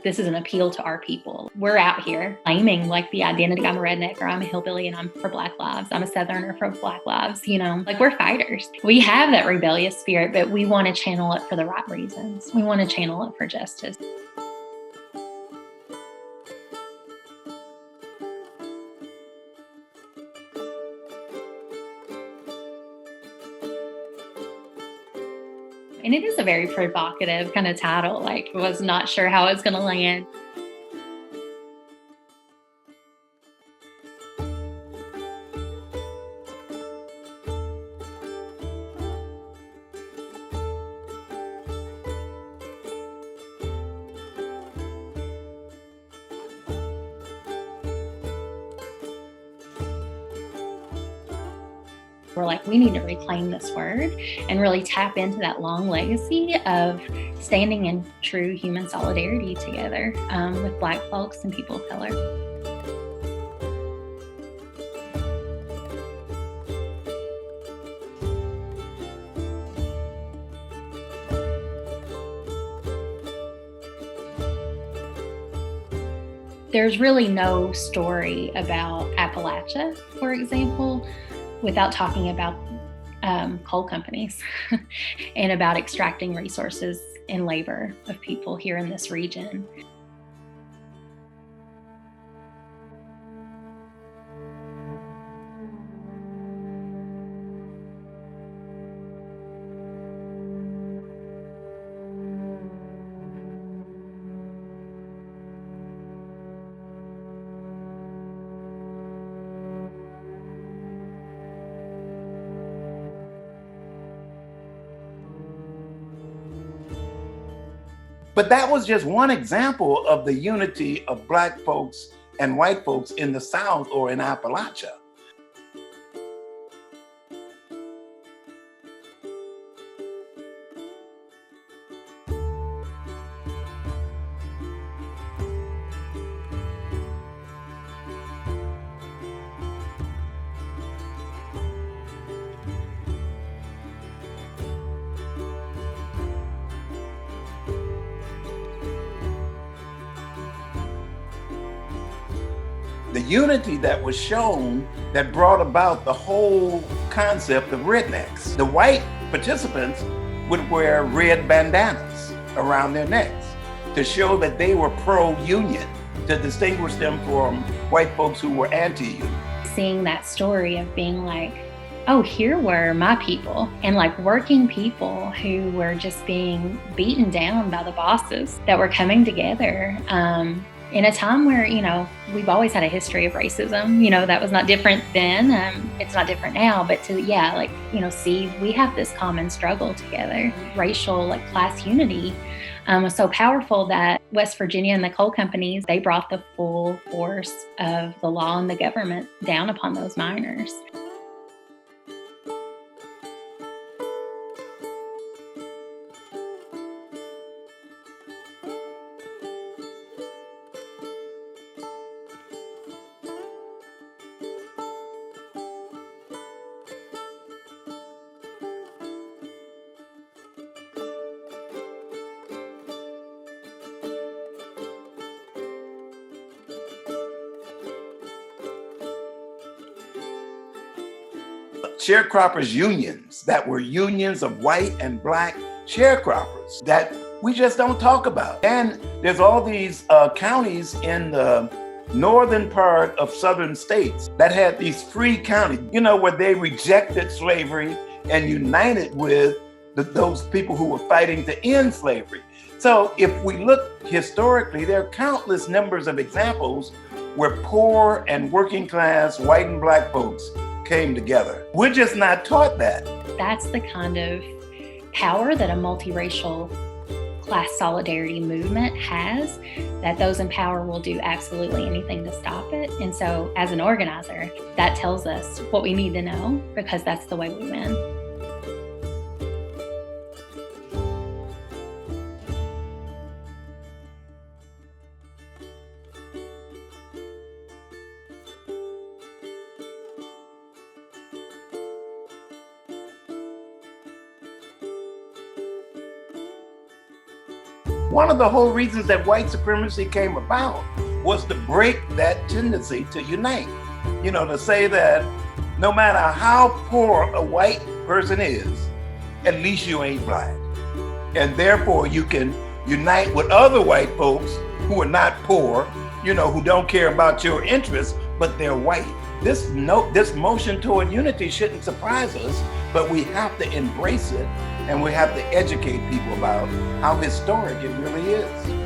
this is an appeal to our people. We're out here claiming like the identity, I'm a redneck or I'm a hillbilly and I'm for Black lives. I'm a Southerner for Black lives, you know, like we're fighters. We have that rebellious spirit, but we want to channel it for the right reasons. We want to channel it for justice. And it is a very provocative kind of title. Like, was not sure how it's going to land. We're like, we need to reclaim this word and really tap into that long legacy of standing in true human solidarity together with Black folks and people of color. There's really no story about Appalachia, for example, without talking about coal companies and about extracting resources and labor of people here in this region. But that was just one example of the unity of Black folks and white folks in the South or in Appalachia. The unity that was shown that brought about the whole concept of rednecks. The white participants would wear red bandanas around their necks to show that they were pro-union, to distinguish them from white folks who were anti-union. Seeing that story of being like, oh, here were my people, and like working people who were just being beaten down by the bosses that were coming together in a time where, you know, we've always had a history of racism. You know, that was not different then. It's not different now, but to, yeah, like, you know, see, we have this common struggle together. Racial, like, class unity was so powerful that West Virginia and the coal companies, they brought the full force of the law and the government down upon those miners. Sharecroppers unions that were unions of white and Black sharecroppers that we just don't talk about. And there's all these counties in the northern part of southern states that had these free counties, you know, where they rejected slavery and united with those people who were fighting to end slavery. So if we look historically, there are countless numbers of examples where poor and working class white and Black folks came together. We're just not taught that. That's the kind of power that a multiracial class solidarity movement has, that those in power will do absolutely anything to stop it. And so as an organizer, that tells us what we need to know, because that's the way we win. One of the whole reasons that white supremacy came about was to break that tendency to unite. You know, to say that no matter how poor a white person is, at least you ain't black. And therefore you can unite with other white folks who are not poor, you know, who don't care about your interests, but they're white. This motion toward unity shouldn't surprise us, but we have to embrace it, and we have to educate people about how historic it really is.